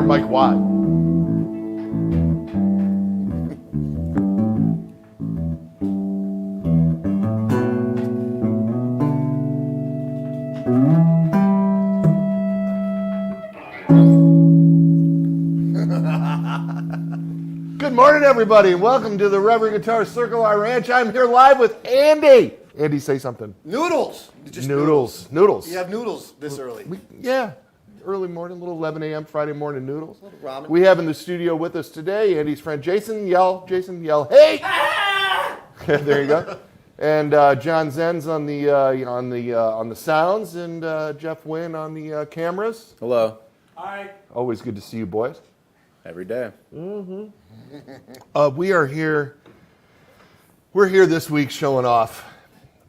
Mike Watt. Good morning, everybody, and welcome to the Reverend Guitar Circle R Ranch. I'm here live with Andy. Andy, say something. Noodles. Just noodles. You have noodles this early. Early morning, little 11 a.m. Friday morning noodles. A little ramen. We have in the studio with us today Andy's friend Jason. Jason, yell, hey! There you go. And John Zen's on the on the sounds, and Jeff Wynn on the cameras. Hello. Hi. Always good to see you, boys. Every day. We are here. We're here this week showing off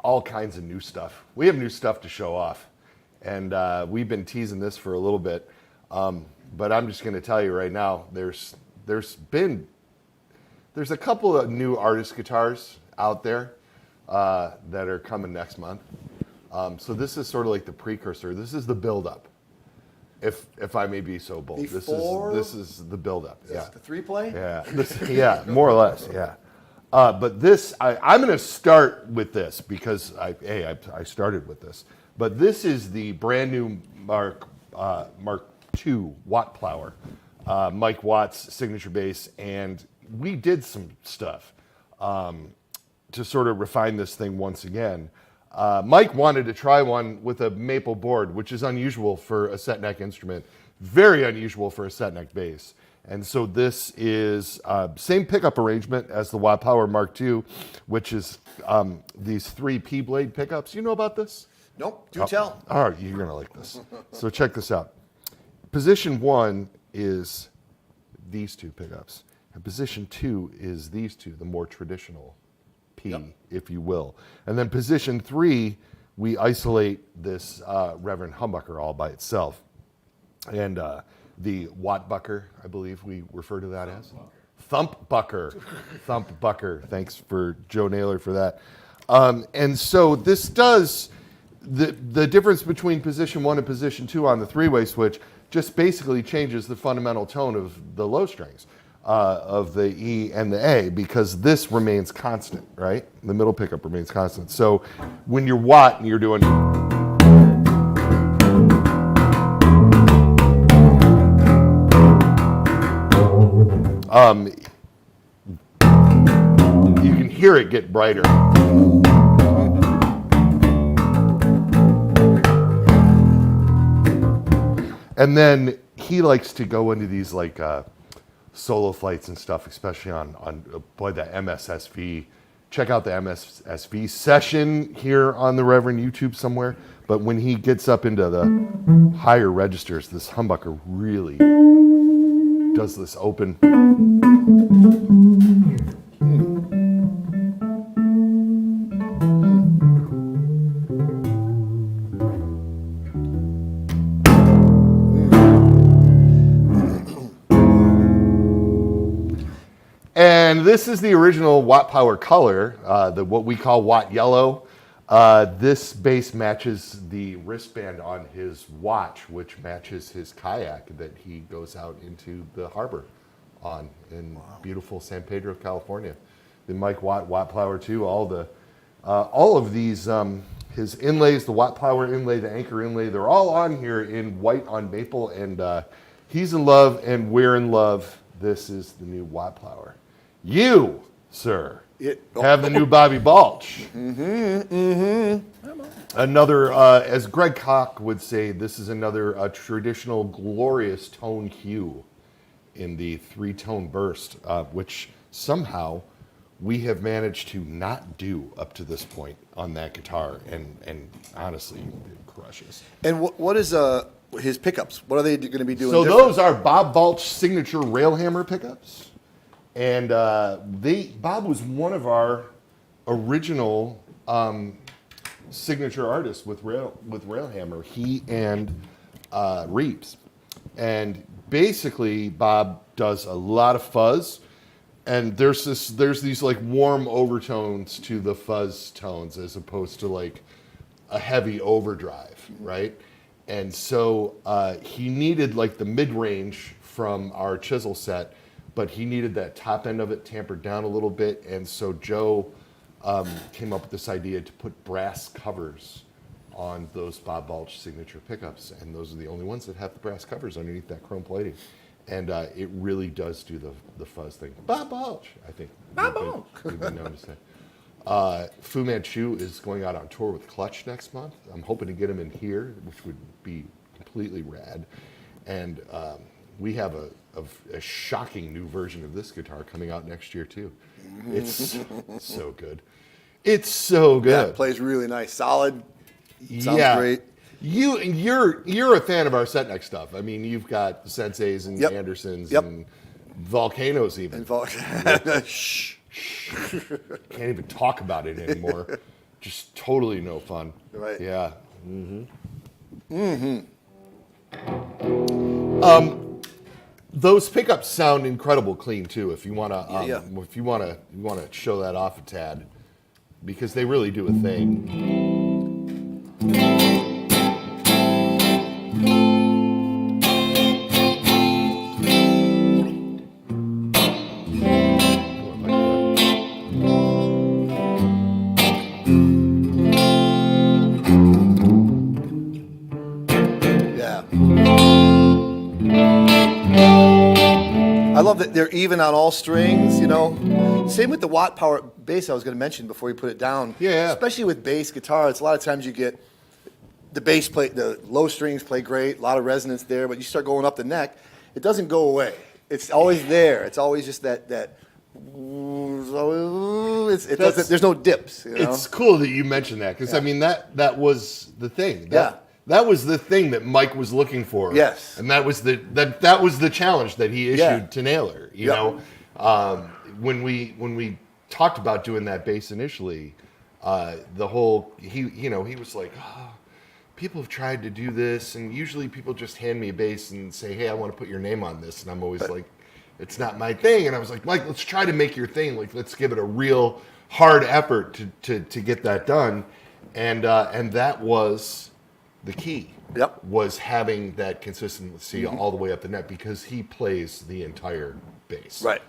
all kinds of new stuff. We have new stuff to show off, and we've been teasing this for a little bit. But I'm just going to tell you right now, there's a couple of new artist guitars out there that are coming next month. So this is sort of like the precursor. This is the build-up. If I may be so bold, this is the build-up. Yeah, the 3-play. Yeah, more or less. Yeah, but this I'm going to start with this because I started with this. But this is the brand new Mark II Watt Plower, Mike Watt's signature bass, and we did some stuff to sort of refine this thing once again. Mike wanted to try one with a maple board, which is unusual for a set neck instrument, very unusual for a set neck bass. And so this is same pickup arrangement as the Watt Power Mark II, which is these 3 P-blade pickups. You know about this? Nope. Do tell. All right, you're going to like this. So check this out. Position 1 is these 2 pickups. And position 2 is these 2, the more traditional P, if you will. And then position 3, we isolate this Reverend Humbucker all by itself. And the Watt Bucker, I believe we refer to that as. Thump Bucker. Thump Bucker. Thanks for Joe Naylor for that. And so this does, the difference between position 1 and position 2 on the 3-way switch just basically changes the fundamental tone of the low strings. Of the E and the A, because this remains constant, right? The middle pickup remains constant. So when you're Watt and you're doing... you can hear it get brighter. And then he likes to go into these like... solo flights and stuff, especially on the MSSV. Check out the MSSV session here on the Reverend YouTube somewhere. But when he gets up into the higher registers, this humbucker really does this open. And this is the original Watt Power color, what we call Watt Yellow. This bass matches the wristband on his watch, which matches his kayak that he goes out into the harbor on in beautiful San Pedro, California. The Mike Watt Power 2, all of these, his inlays, the Watt Power inlay, the Anchor inlay, they're all on here in white on maple, and he's in love and we're in love. This is the new Watt Power. You, sir, have the new Bobby Balch. Another, as Greg Koch would say, this is another traditional glorious tone hue in the 3-tone burst, which somehow we have managed to not do up to this point on that guitar, and honestly, it crushes. And what is his pickups? What are they going to be doing? So those are Bob Balch signature Railhammer pickups. And Bob was one of our original signature artists with Railhammer. He and Reeves, and basically Bob does a lot of fuzz, and there's these like warm overtones to the fuzz tones as opposed to like a heavy overdrive, right? And so he needed like the mid-range from our chisel set, but he needed that top end of it tampered down a little bit, and so Joe came up with this idea to put brass covers on those Bob Balch signature pickups, and those are the only ones that have the brass covers underneath that chrome plating. And it really does do the fuzz thing. Bob Balch, I think. Bob Balch. We've been known to say. Fu Manchu is going out on tour with Clutch next month. I'm hoping to get him in here, which would be completely rad. And we have a shocking new version of this guitar coming out next year too. It's so good. It's so good. Yeah, it plays really nice, solid. Sounds great. You're a fan of our set neck stuff. I mean, you've got the Senseis and Andersons and Volcanoes even. Shh. Can't even talk about it anymore. Just totally no fun. Right. Yeah. Those pickups sound incredible clean too. If you wanna, if you wanna show that off a tad, because they really do a thing. I love that they're even on all strings, you know. Same with the Watt Power bass I was going to mention before you put it down. Yeah. Especially with bass guitar, it's a lot of times you get the bass play, the low strings play great, a lot of resonance there, but you start going up the neck, it doesn't go away. It's always there. It's always just that there's no dips. You know? It's cool that you mentioned that because I mean that was the thing. That was the thing that Mike was looking for. Yes. And that was the challenge that he issued to Naylor. You know, when we talked about doing that bass initially, the whole he was like, oh, people have tried to do this, and usually people just hand me a bass and say, hey, I want to put your name on this, and I'm always like, it's not my thing. And I was like, Mike, let's try to make your thing. Like, let's give it a real hard effort to get that done, and that was the key. Was having that consistency all the way up the neck because he plays the entire bass. Right.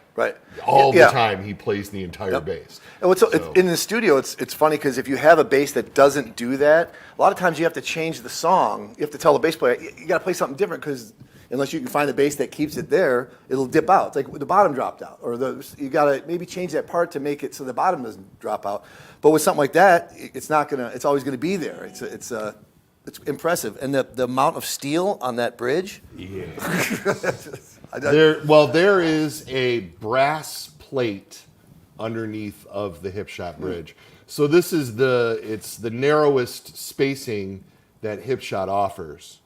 All the time he plays the entire bass. And in the studio, it's funny because if you have a bass that doesn't do that, a lot of times you have to change the song. You have to tell the bass player, you got to play something different because unless you can find a bass that keeps it there, it'll dip out. It's like the bottom dropped out, or you got to maybe change that part to make it so the bottom doesn't drop out. But with something like that, it's always gonna be there. It's impressive, and the amount of steel on that bridge. Yeah. There is a brass plate underneath of the Hipshot bridge. So this is it's the narrowest spacing that Hipshot offers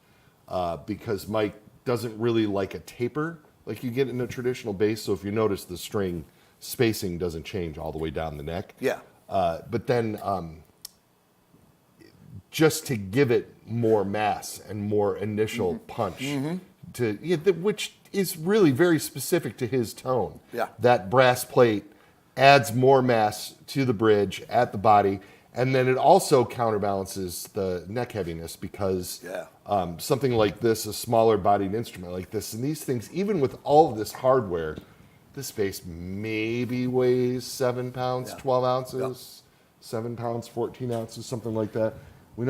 because Mike doesn't really like a taper like you get in a traditional bass. So if you notice, the string spacing doesn't change all the way down the neck. Yeah. But then just to give it more mass and more initial punch, which is really very specific to his tone. Yeah. That brass plate adds more mass to the bridge at the body, and then it also counterbalances the neck heaviness because something like this, a smaller bodied instrument like this, and these things, even with all of this hardware, this bass maybe weighs 7 pounds, 12 ounces, 7 pounds, 14 ounces, something like that. We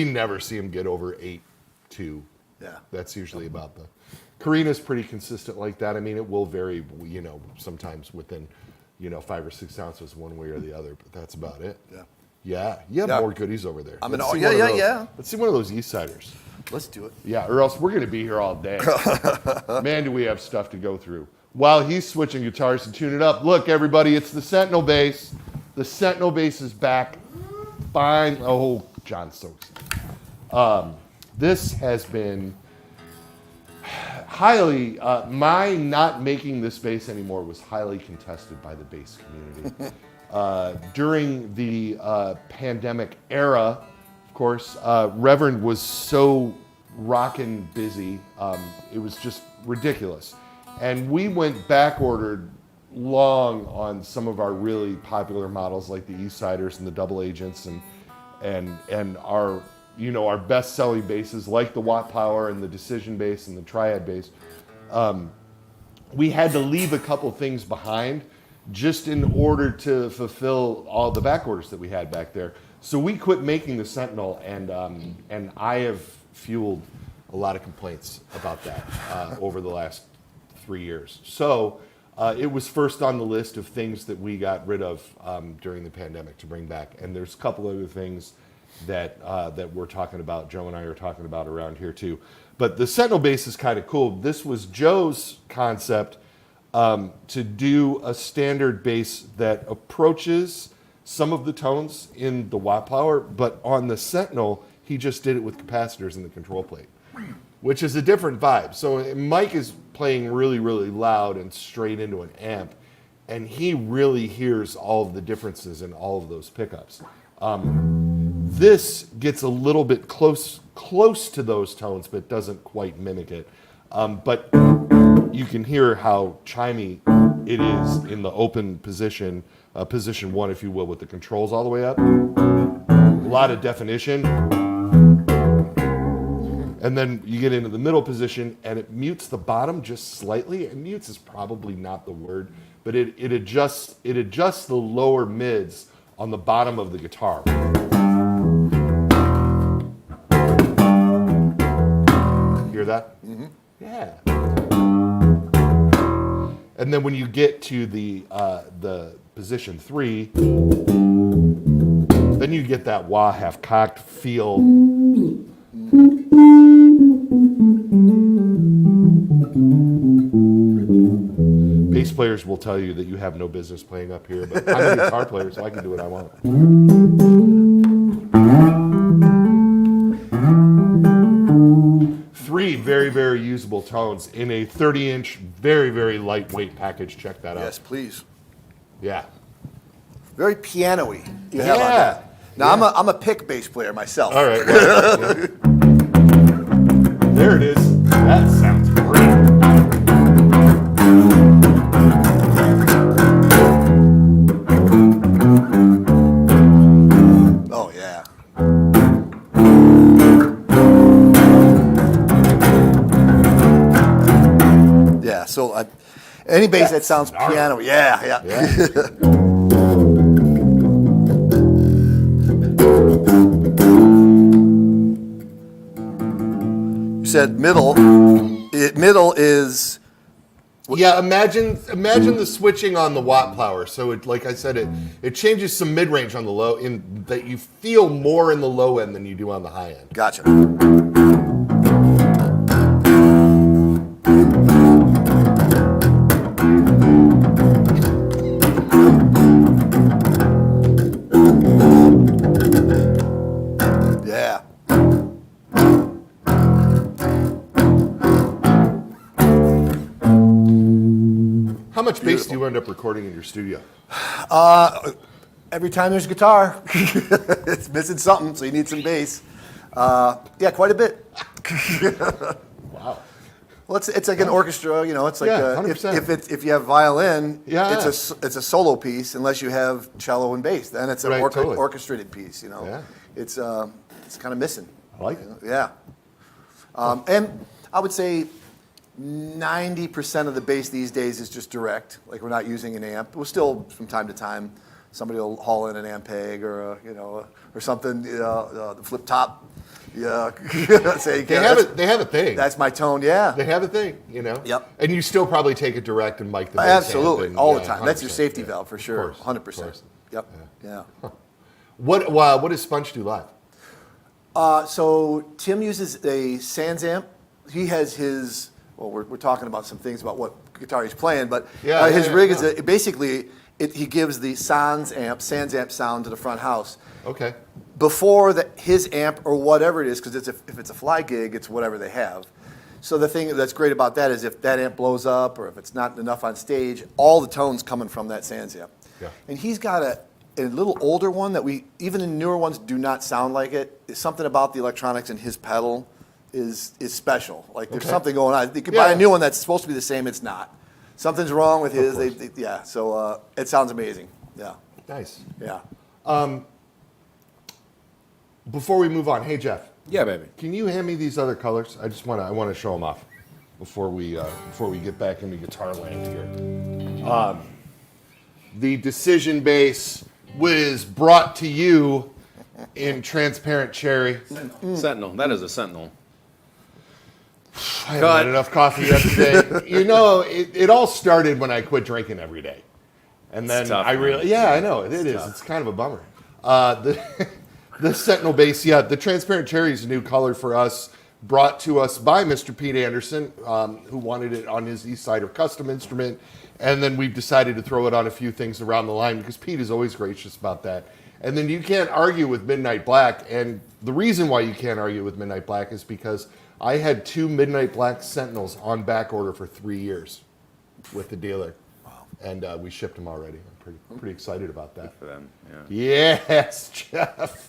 never see him get over 8.2. Yeah. That's usually about the. Karina's pretty consistent like that. I mean, it will vary, sometimes within, 5 or 6 ounces one way or the other, but that's about it. Yeah. You have more goodies over there. Let's see one of those Eastsiders. Let's do it. Yeah, or else we're going to be here all day. Man, do we have stuff to go through. While he's switching guitars to tune it up, look, everybody, it's the Sentinel bass. The Sentinel bass is back. Fine. Oh, John Stokes. This has been highly, my not making this bass anymore was highly contested by the bass community. During the pandemic era, of course, Reverend was so rockin' busy, it was just ridiculous. And we went back ordered long on some of our really popular models like the Eastsiders and the Double Agents and our our best-selling basses, like the Watt Power and the Decision bass and the Triad bass, we had to leave a couple things behind just in order to fulfill all the back orders that we had back there. So we quit making the Sentinel, and I have fueled a lot of complaints about that over the last 3 years. So it was first on the list of things that we got rid of during the pandemic to bring back. And there's a couple other things that we're talking about. Joe and I are talking about around here too. But the Sentinel bass is kind of cool. This was Joe's concept to do a standard bass that approaches some of the tones in the Watt Power, but on the Sentinel, he just did it with capacitors in the control plate, which is a different vibe. So Mike is playing really, really loud and straight into an amp, and he really hears all of the differences in all of those pickups. This gets a little bit close to those tones, but doesn't quite mimic it. But you can hear how chimey it is in the open position, position 1, if you will, with the controls all the way up. A lot of definition. And then you get into the middle position, and it mutes the bottom just slightly. And mutes is probably not the word, but it adjusts the lower mids on the bottom of the guitar. Hear that? Mm-hmm. Yeah. And then when you get to the position 3, then you get that wah half cocked feel. Bass players will tell you that you have no business playing up here, but I'm a guitar player, so I can do what I want. 3 very, very usable tones in a 30-inch, very, very lightweight package. Check that out. Yes, please. Yeah. Very piano-y. You have on that. Now, I'm a pick bass player myself. All right. Well, yeah. There it is. That sounds great. Oh, yeah. Yeah, so any bass that sounds piano, yeah. You said middle. Middle is. Yeah, imagine the switching on the Watt Power. So it, like I said, it changes some mid-range on the low, in that you feel more in the low end than you do on the high end. Gotcha. Yeah. How much bass do you end up recording in your studio? Every time there's a guitar, it's missing something, so you need some bass. Yeah, quite a bit. Wow. Well, it's like an orchestra, It's like 100%. if you have violin, Yeah. it's a solo piece. Unless you have cello and bass, then it's an Totally. orchestrated piece. Yeah. It's kind of missing. I like it. Yeah. And I would say 90% of the bass these days is just direct. Like, we're not using an amp. We'll still, from time to time, somebody will haul in an amp peg or or something. The flip top. Yeah. Say, They have a thing. That's my tone. Yeah. They have a thing, Yep. And you still probably take it direct and mic the bass amp Absolutely, and, all the time. That's your 100%, safety yeah. valve for sure. Of course, 100%. of course. Yep. Yeah. What does Sponge do live? So Tim uses a Sans amp. He has his. Well, we're talking about some things about what guitar he's playing, but his rig is basically he gives the Sans amp sound to the front house. Okay. Before his amp or whatever it is, because if it's a fly gig, it's whatever they have. So the thing that's great about that is if that amp blows up or if it's not enough on stage, all the tones coming from that Sans amp. Yeah. And he's got a little older one that even in newer ones do not sound like it. It's something about the electronics in his pedal is special. Like there's something going on. You could buy a new one that's supposed to be the same. It's not. Something's wrong with his. So it sounds amazing. Yeah. Nice. Yeah. Before we move on, hey Jeff, Yeah, baby. can you hand me these other colors? I want to show them off before we get back into guitar land here. The Decision bass was brought to you in transparent cherry. Sentinel. That is a Sentinel. I haven't had enough coffee yesterday. It all started when I quit drinking every day. And then tough, I man. really, yeah, I know, it is. tough. It's kind of a bummer. The Sentinel bass, yeah, the transparent cherry is a new color for us, brought to us by Mr. Pete Anderson, who wanted it on his East Sider custom instrument. And then we've decided to throw it on a few things around the line because Pete is always gracious about that. And then you can't argue with Midnight Black. And the reason why you can't argue with Midnight Black is because I had 2 Midnight Black Sentinels on back order for 3 years with the dealer. Wow. And we shipped them already. I'm pretty excited about that. For them, yeah. Yes, Jeff.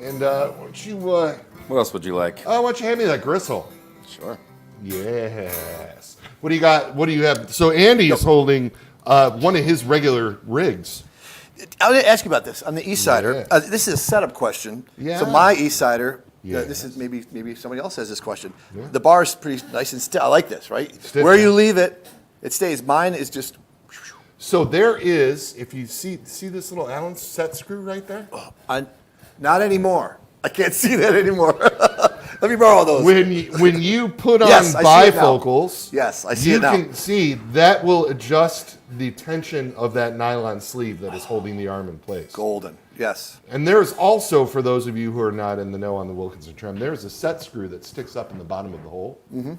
And why don't you What else would you like? why don't you hand me that gristle? Sure. Yes. What do you got? What do you have? So Andy is holding one of his regular rigs. I want to ask you about this on the East Sider. Yeah. This is a setup question. Yeah. So my East Sider. Yeah. This is maybe somebody else has this question. Yeah. The bar is pretty nice and stiff. I like this, right? Stiff, Where yeah. you leave it, it stays. Mine is just. So there is, if you see this little Allen set screw right there? Not anymore. I can't see that anymore. Let me borrow those. When you put on Yes, I see it now. bifocals, Yes, I see you it now. can see that will adjust the tension of that nylon sleeve that is holding the arm in place. Golden. Yes. And there's also, for those of you who are not in the know on the Wilkinson trim, there's a set screw that sticks up in the bottom of the hole. Mm-hmm.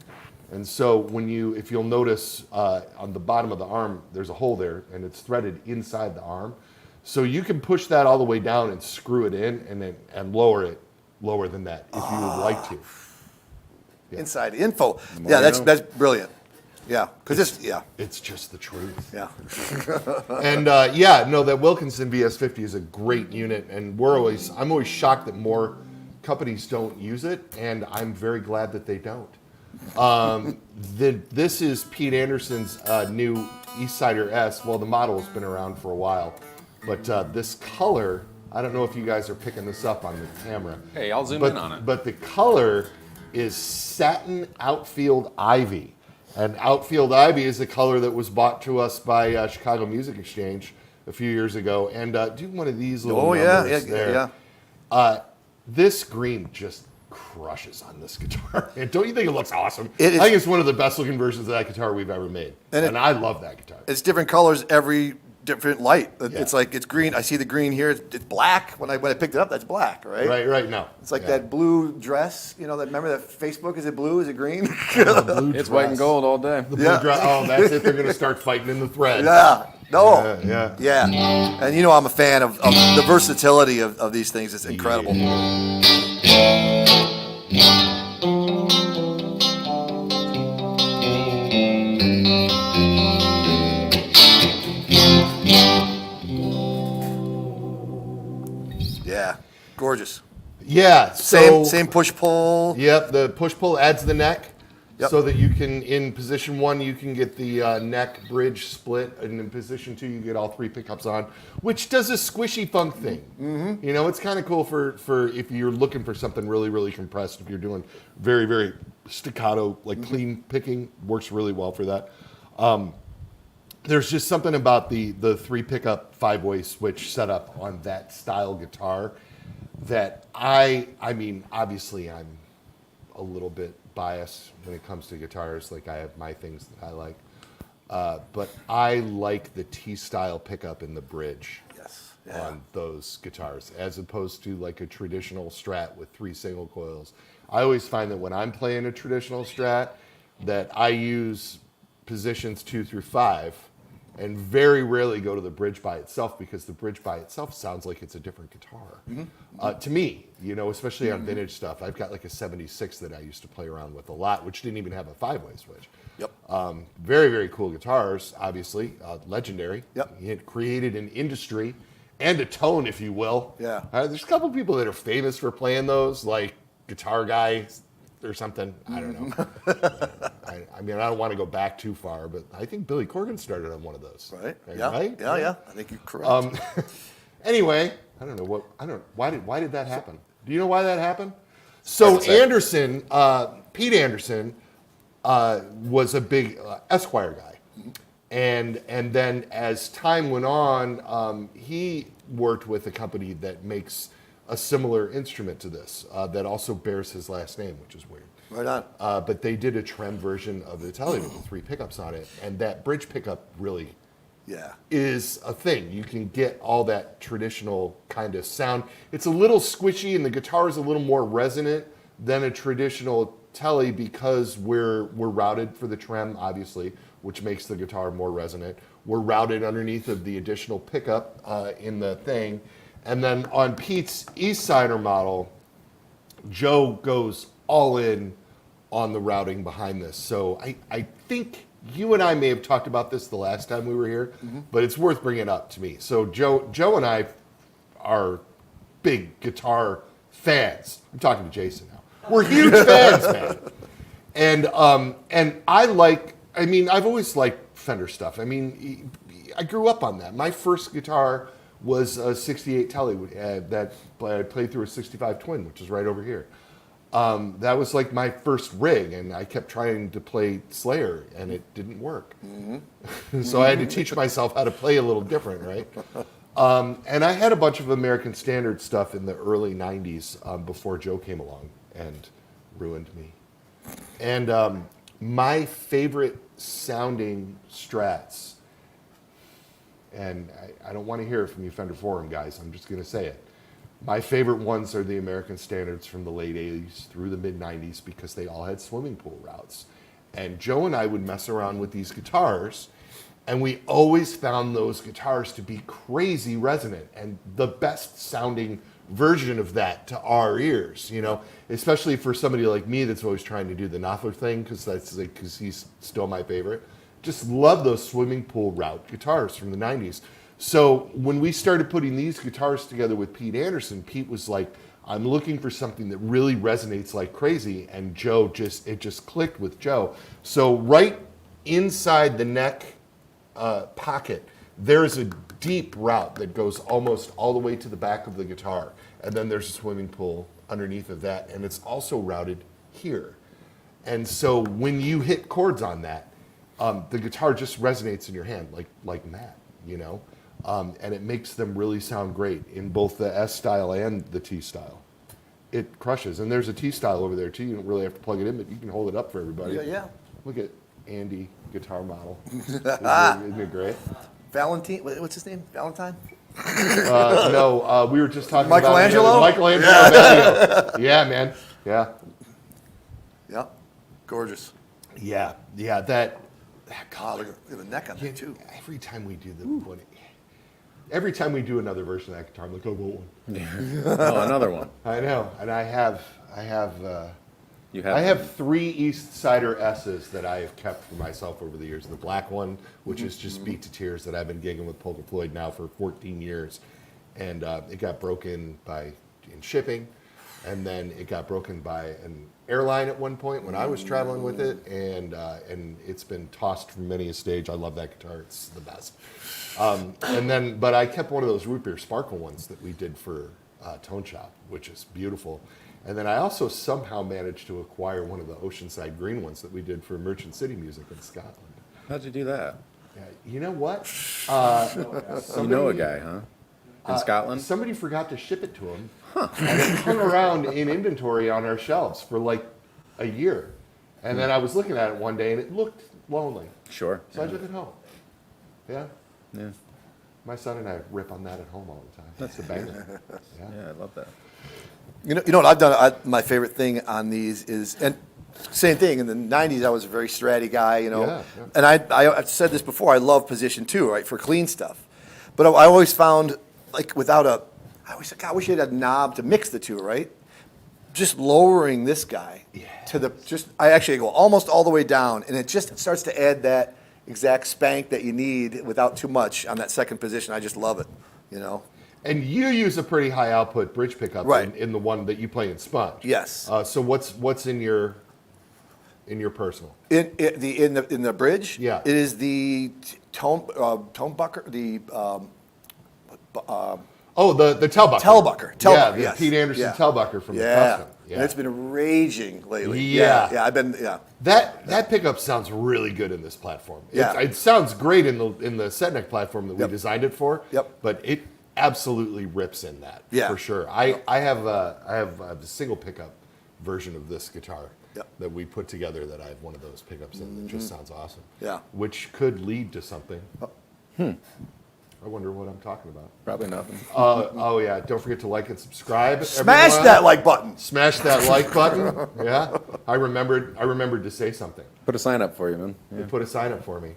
And so if you'll notice on the bottom of the arm, there's a hole there, and it's threaded inside the arm. So you can push that all the way down and screw it in, and lower it lower than that if you would like to. Yeah. Inside info. more Yeah, you know. that's brilliant. Yeah, because It's just the truth. yeah. And that Wilkinson VS50 is a great unit, and I'm always shocked that more companies don't use it, and I'm very glad that they don't. This is Pete Anderson's new East Sider S. Well, the model has been around for a while, but this color, I don't know if you guys are picking this up on the camera. Hey, I'll zoom in on it. But the color is satin outfield ivy. And outfield ivy is a color that was bought to us by Chicago Music Exchange a few years ago. And do one of these little numbers there. This green just crushes on this guitar. And don't you think it looks awesome? I think it's one of the best looking versions of that guitar we've ever made. And I love that guitar. It's different colors every different light. Yeah. It's like it's green. I see the green here. It's black. When I picked it up, that's black, right? Right now. It's like that blue dress. Remember that Facebook? Is it blue? Is it green? It's white and gold all day. The blue dress. Oh, that's it. They're going to start fighting in the thread. Yeah. No. Yeah. And I'm a fan of the versatility of these things. It's incredible. Yeah. Gorgeous. Yeah. Same push pull. Yep. The push pull adds the neck. Yep. So that you can, in position 1, you can get the neck bridge split, and in position 2, you get all 3 pickups on, which does a squishy funk thing. Mm-hmm. It's kind of cool for if you're looking for something really, really compressed. If you're doing very, very staccato, like clean picking, works really well for that. There's just something about the 3 pickup 5-way switch setup on that style guitar that I mean, obviously I'm a little bit biased when it comes to guitars. Like, I have my things that I like, but I like the T-style pickup in the bridge on those guitars, as opposed to like a traditional Strat with 3 single coils. I always find that when I'm playing a traditional Strat, that I use positions 2 through 5, and very rarely go to the bridge by itself, because the bridge by itself sounds like it's a different guitar. Mm-hmm. To me, especially on vintage stuff. I've got like a 76 that I used to play around with a lot, which didn't even have a 5-way switch. Yep. Very, very cool guitars, obviously. Legendary. Yep. He had created an industry and a tone, if you will. Yeah. There's a couple people that are famous for playing those, like Guitar Guy or something. I don't know. I mean, I don't want to go back too far, but I think Billy Corgan started on one of those. Right. Right? Yeah. I think you're correct. Anyway, why did that happen? Do you know why that happened? So Anderson, Pete Anderson, was a big Esquire guy. And then as time went on, he worked with a company that makes a similar instrument to this that also bears his last name, which is weird. Right on. But they did a trem version of the Tele with the 3 pickups on it, and that bridge pickup really is a thing. You can get all that traditional kind of sound. It's a little squishy, and the guitar is a little more resonant than a traditional Tele because we're routed for the trem, obviously, which makes the guitar more resonant. We're routed underneath of the additional pickup in the thing. And then on Pete's Eastsider model, Joe goes all in on the routing behind this. So I think you and I may have talked about this the last time we were here, but it's worth bringing up to me. So Joe and I are big guitar fans. I'm talking to Jason now. We're huge fans, man. And I've always liked Fender stuff. I mean, I grew up on that. My first guitar was a 68 Tele that I played through a 65 Twin, which is right over here. That was like my first rig, and I kept trying to play Slayer, and it didn't work. So I had to teach myself how to play a little different, right? And I had a bunch of American Standard stuff in the early 90s before Joe came along and ruined me. And my favorite sounding Strats, and I don't want to hear it from you Fender Forum guys, I'm just going to say it. My favorite ones are the American Standards from the late 80s through the mid 90s because they all had swimming pool routes. And Joe and I would mess around with these guitars, and we always found those guitars to be crazy resonant and the best sounding version of that to our ears, you know, especially for somebody like me that's always trying to do the Knopfler thing because he's still my favorite. Just love those swimming pool route guitars from the 90s. So when we started putting these guitars together with Pete Anderson, Pete was like, I'm looking for something that really resonates like crazy. And it just clicked with Joe. So right inside the neck pocket, there's a deep route that goes almost all the way to the back of the guitar. And then there's a swimming pool underneath of that. And it's also routed here. And so when you hit chords on that, the guitar just resonates in your hand like that, you know? And it makes them really sound great in both the S style and the T style. It crushes. And there's a T style over there too. You don't really have to plug it in, but you can hold it up for everybody. Yeah. Look at Andy guitar model. Isn't it great? Valentine, what's his name? Valentine? No, we were just talking Michelangelo? about Michelangelo. Yeah, man. Yeah. Yeah. Gorgeous. Yeah. That God, look at the neck on that too. Every time we do every time we do another version of that guitar, I'm like, oh, go one. Oh, another one. I know, and I have You have. I have 3 East Sider S's that I have kept for myself over the years. The black one, which is just Beat to Tears, that I've been gigging with Polka Floyd now for 14 years. And it got broken in shipping. And then it got broken by an airline at one point when I was traveling with it. And it's been tossed from many a stage. I love that guitar. It's the best. But I kept one of those root beer sparkle ones that we did for Tone Shop, which is beautiful. And then I also somehow managed to acquire one of the Oceanside green ones that we did for Merchant City Music in Scotland. How'd you do that? You know what? You know a guy, huh? In Scotland? Somebody forgot to ship it to him. And it hung around in inventory on our shelves for like a year. And then I was looking at it one day and it looked lonely. Sure. So I took it home. Yeah. Yeah. My son and I rip on that at home all the time. That's the banger. Yeah, I love that. You know what I've done? My favorite thing on these is, and same thing, in the 90s I was a very stratty guy, you know. Yeah. And I've said this before, I love position 2, right, for clean stuff. But I always found, like, I always said, God, I wish you had a knob to mix the two, right? Just lowering this guy to I actually go almost all the way down, and it just starts to add that exact spank that you need without too much on that second position. I just love it, you know. And you use a pretty high output bridge pickup Right. in the one that you play in Sponge. Yes. So what's in your personal? In the bridge, Yeah. it is the tone bucker, the Oh, the Telbucker. Telbucker, Yeah, the yes. Pete Anderson Yeah. Telbucker from the Yeah. Custom. And it's been raging lately. Yeah. Yeah, I've been, yeah. That pickup sounds really good in this platform. Yeah. It sounds great in the Setneck platform that we designed it for. Yep. But it absolutely rips in that for sure. I have a single pickup version of this guitar that we put together that I have one of those pickups in that just sounds awesome. Yeah. Which could lead to something. I wonder what I'm talking about. Probably nothing. Oh yeah! Don't forget to like and subscribe. Smash everyone. that like button. Smash that like button. Yeah, I remembered to say something. Put a sign up for you, man. They put a sign up for me.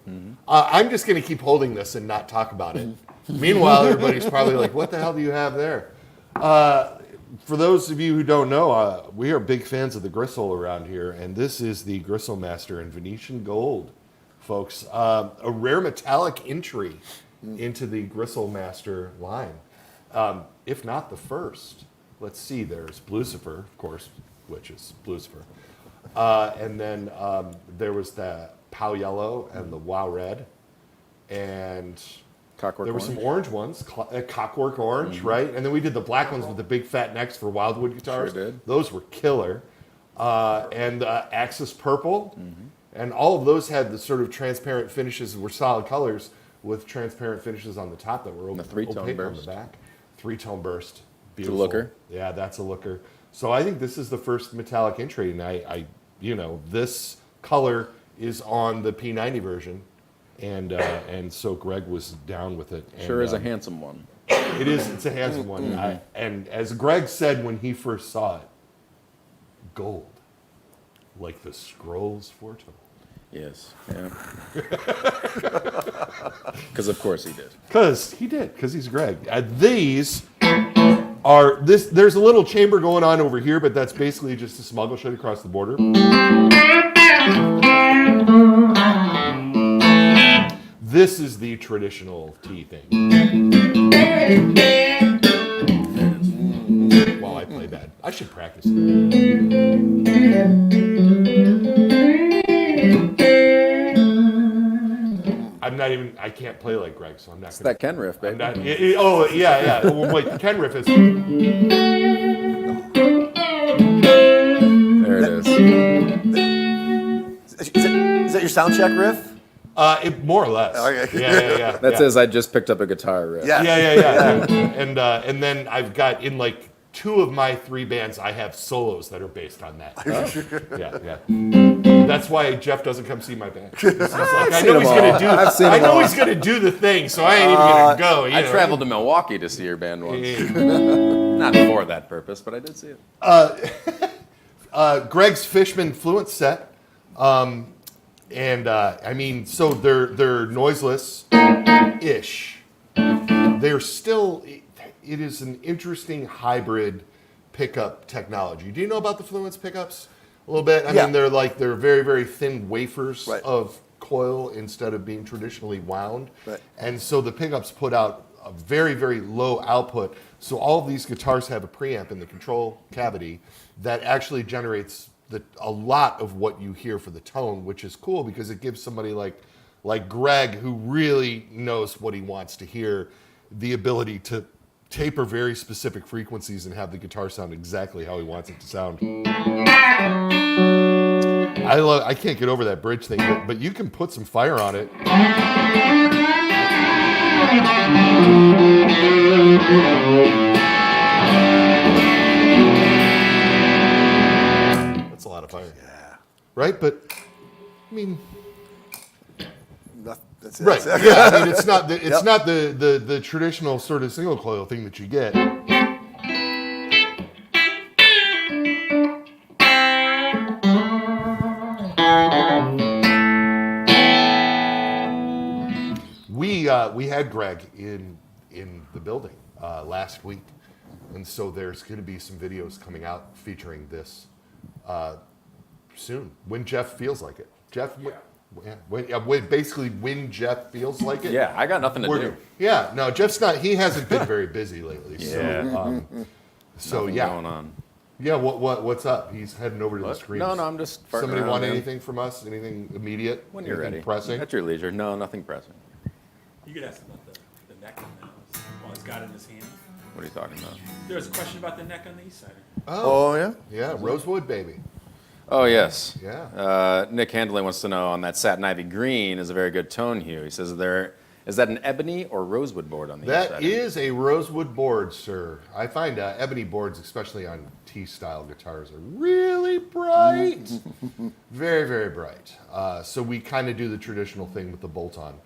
I'm just going to keep holding this and not talk about it. Meanwhile, everybody's probably like, "What the hell do you have there?" For those of you who don't know, we are big fans of the Gristle around here, and this is the Gristle Master in Venetian Gold, folks. A rare metallic entry into the Gristle Master line, if not the first. Let's see, there's Blucifer, of course, which is Blucifer. And then there was the Pow Yellow and the Wow Red. And Cockwork there were orange. some orange ones, Cockwork Orange, right? And then we did the black ones with the big fat necks for Wildwood guitars. Sure did. Those were killer. And Axis Purple. And all of those had the sort of transparent finishes, were solid colors, with transparent finishes on the top that were the three-tone opaque on burst. the back. Three-tone burst. Beautiful. looker. Yeah, that's a looker. So I think this is the first metallic entry, and I this color is on the P90 version, and so Greg was down with it. And, Sure is a handsome one. It is. It's a handsome one. And as Greg said when he first saw it, gold, like the scrolls foretold. Yes. Yeah. Because of course he did. Because he's Greg. These are this. There's a little chamber going on over here, but that's basically just a smuggle shot across the border. This is the traditional T thing. While I play that, I should practice. I'm not even. I can't play like Greg, so I'm not. It's that Ken riff, baby. Oh yeah. Well, wait, the Ken riff is. There it is. Is that your sound check riff? More or less. Okay. Yeah. That says I just picked up a guitar riff. Yeah. Yeah. And then I've got in like 2 of my 3 bands, I have solos that are based on that. Yeah. That's why Jeff doesn't come see my band. He's like, I know he's gonna do. I know he's gonna do the thing, so I ain't even gonna go. I traveled to Milwaukee to see your band once. Not for that purpose, but I did see it. Greg's Fishman Fluent set. I mean, so they're noiseless-ish. They're still. It is an interesting hybrid pickup technology. Do you know about the Fluence pickups a little bit? I mean, they're very, very thin wafers of coil instead of being traditionally wound. Right. And so the pickups put out a very, very low output. So all of these guitars have a preamp in the control cavity that actually generates a lot of what you hear for the tone, which is cool because it gives somebody like Greg, who really knows what he wants to hear, the ability to taper very specific frequencies and have the guitar sound exactly how he wants it to sound. I can't get over that bridge thing, but you can put some fire on it. That's a lot of fire. Yeah. Right? But, I mean... That's it. Right. Yeah. I mean, it's not the traditional sort of single coil thing that you get. We had Greg in the building last week, and so there's going to be some videos coming out featuring this soon when Jeff feels like it. Jeff. Yeah, basically when Jeff feels like it. Yeah, I got nothing to do. Yeah, no, Jeff's not. He hasn't been very busy lately. Yeah. So Nothing yeah. going on. Yeah, what's up? He's heading over to the screens. No, I'm just farting Somebody around, want man. anything from us? Anything immediate? When you're Anything ready. pressing? At your leisure. No, nothing pressing. You could ask about the neck now. While he's got it in his hand. What are you talking about? There was a question about the neck on the east side. Oh, yeah? Yeah, rosewood, baby. Oh, yes. Yeah. Nick Handley wants to know on that satin ivy green is a very good tone hue. He says, is that an ebony or rosewood board on the east That side? is a rosewood board, sir. I find ebony boards, especially on T-style guitars, are really bright. Very, very bright. So we kind of do the traditional thing with the bolt-on.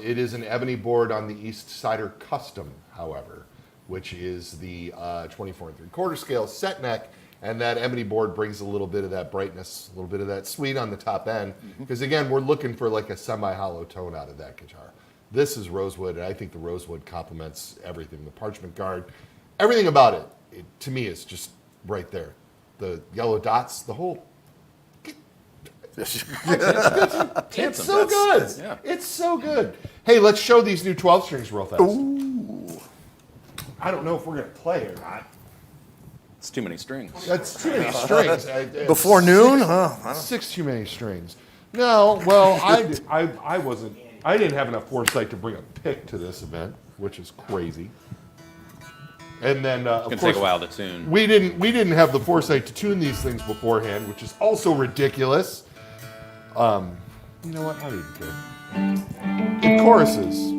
It is an ebony board on the East Sider Custom, however, which is the 24 3/4 scale set neck. And that ebony board brings a little bit of that brightness, a little bit of that sweet on the top end. Because again, we're looking for like a semi-hollow tone out of that guitar. This is rosewood, and I think the rosewood complements everything. The parchment guard, everything about it, to me, is just right there. The yellow dots, the whole. It's so good. Yeah. It's so good. Hey, let's show these new 12 strings real fast. Ooh. I don't know if we're going to play or not. It's too many strings. That's too many strings. Before noon? Huh? Six too many strings. No, well, I wasn't. I didn't have enough foresight to bring a pick to this event, which is crazy. And then, of It's course, going to take a while to tune. we didn't have the foresight to tune these things beforehand, which is also ridiculous. You know what? I don't even care. The choruses.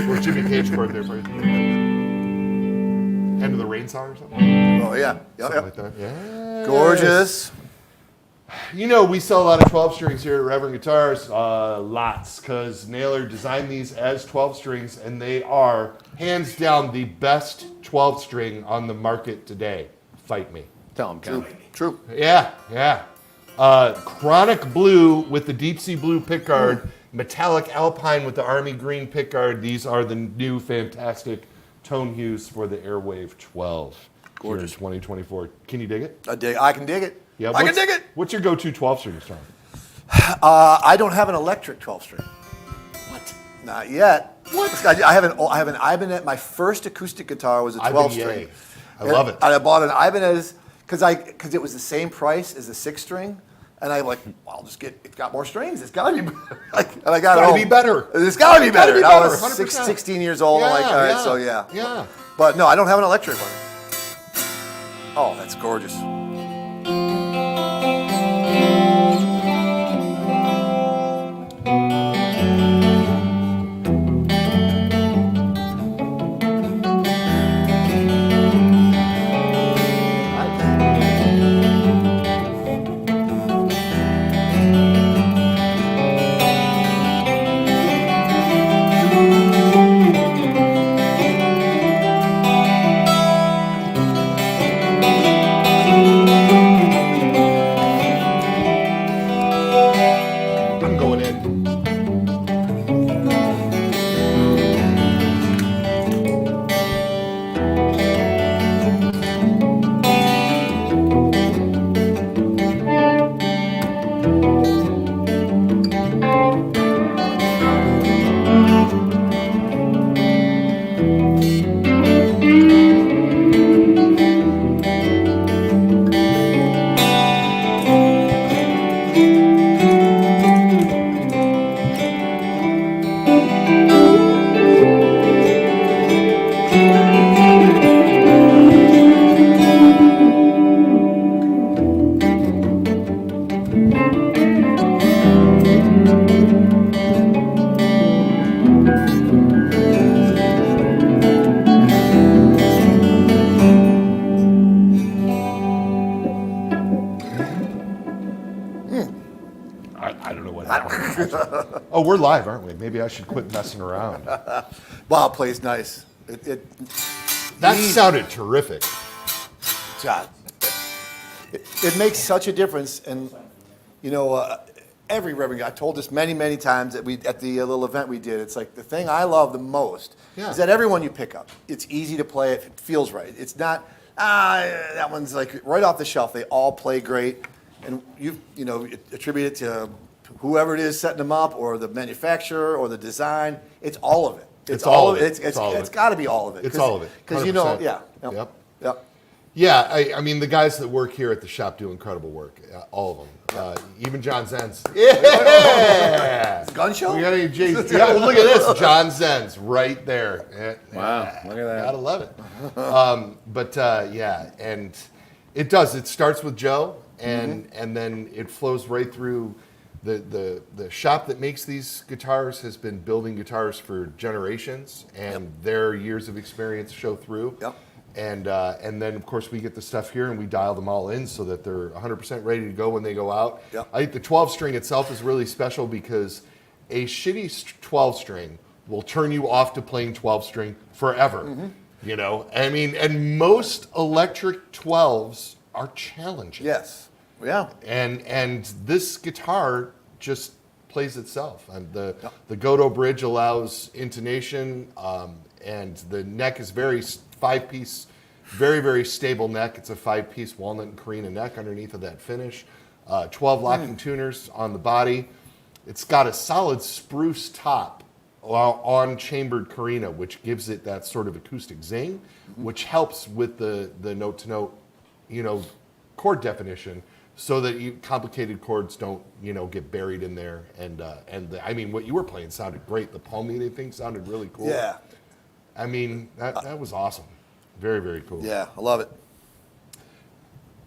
Or Jimmy Page chord there for you. End of the Rain song or something? Oh, yeah. Yep, Something yep. like that. Yeah. Gorgeous. You know, we sell a lot of 12 strings here at Reverend Guitars, lots, because Naylor designed these as 12 strings, and they are hands down the best 12 string on the market today. Fight me. Tell him, Ken. True. Yeah, yeah. Chronic blue with the deep sea blue pickguard, metallic alpine with the army green pickguard. These are the new fantastic tone hues for the Airwave 12. Gorgeous. Here in 2024. Can you dig it? I can dig it. Yeah. I can dig it. What's your go-to 12 string song? I don't have an electric 12 string. What? Not yet. What? I have an Ibanez. My first acoustic guitar was a 12 string. I love it. And I bought an Ibanez because it was the same price as the 6 string. And I like, well, I'll just get. It's got more strings. It's gotta be better. And I got Gotta it home. be better. It's gotta be better. be I better, was 100%. 16 years old. I'm like, all right, so yeah. Yeah. But no, I don't have an electric one. Oh, that's gorgeous. I'm going in. I don't know what happened. Oh, we're live, aren't we? Maybe I should quit messing around. Bob plays nice. That sounded terrific. God. it makes such a difference. And, you know, every reverend, I told this many, many times at the little event we did. It's like the thing I love the most is that everyone you pick up, it's easy to play. It feels right. It's not, that one's like right off the shelf. They all play great. And you know, attribute it to whoever it is setting them up, or the manufacturer, or the design. It's all of it. It's all of it. It's got to be all of it. It's all of it. Because you know, 100%. yeah. Yep. Yep. Yeah, I mean, the guys that work here at the shop do incredible work. All of them. Even John Zenz. Yeah! Gun show? We got any J's? Yeah, well, look at this. John Zenz right there. Wow, look at that. Gotta love it. Yeah, and it does. It starts with Joe, and then it flows right through. The shop that makes these guitars has been building guitars for generations, and their years of experience show through. Yep. And then, of course, we get the stuff here and we dial them all in so that they're 100% ready to go when they go out. Yep. I think the 12-string itself is really special because a shitty 12-string will turn you off to playing 12-string forever. You know, I mean, and most electric 12s are challenging. Yes. Yeah. And this guitar just plays itself. And the Godot bridge allows intonation, and the neck is very 5-piece, very, very stable neck. It's a 5-piece walnut and Carina neck underneath of that finish. 12 locking tuners on the body. It's got a solid spruce top on chambered Carina, which gives it that sort of acoustic zing, which helps with the note-to-note, you know, chord definition, so that complicated chords don't, you know, get buried in there. I mean, what you were playing sounded great. The palmated thing sounded really cool. Yeah. I mean, that was awesome. Very, very cool. Yeah. I love it.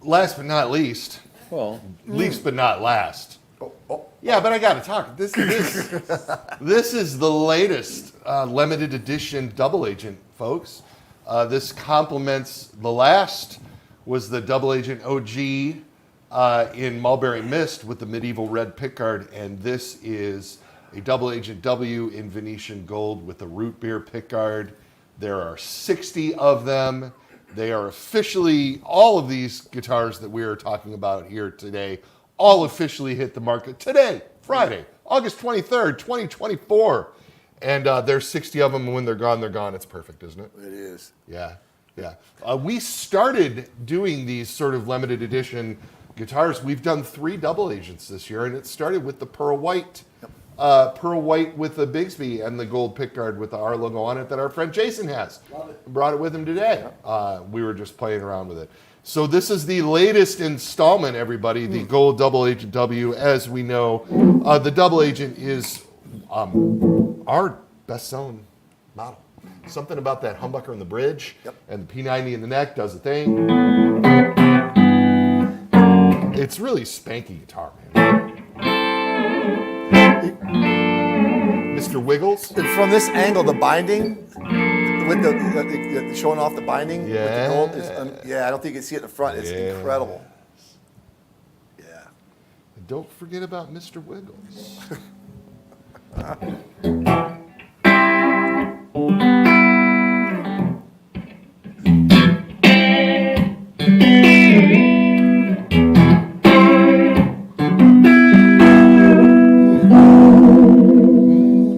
Last but not least, least but not last. Oh. Yeah, but I got to talk. This is the latest limited edition double agent, folks. This complements the last was the double agent OG in Mulberry Mist with the medieval red pickguard, and this is a double agent W in Venetian gold with the root beer pickguard. There are 60 of them. They are officially, all of these guitars that we are talking about here today, all officially hit the market today, Friday, August 23rd, 2024. And there's 60 of them, and when they're gone, they're gone. It's perfect, isn't it? It is. Yeah. We started doing these sort of limited edition guitars. We've done 3 double agents this year, and it started with the pearl white with the Bigsby and the gold pickguard with the R logo on it that our friend Jason has. Love it. Brought it with him today. We were just playing around with it. So this is the latest installment, everybody, the gold double agent W. As we know, the double agent is our best-selling model. Something about that humbucker in the bridge and the P90 in the neck does a thing. It's really spanky guitar, man. Mr. Wiggles. And from this angle, the binding, with the showing off the binding with the gold, is, I don't think you can see it in the front. It's incredible. Yeah. And don't forget about Mr. Wiggles.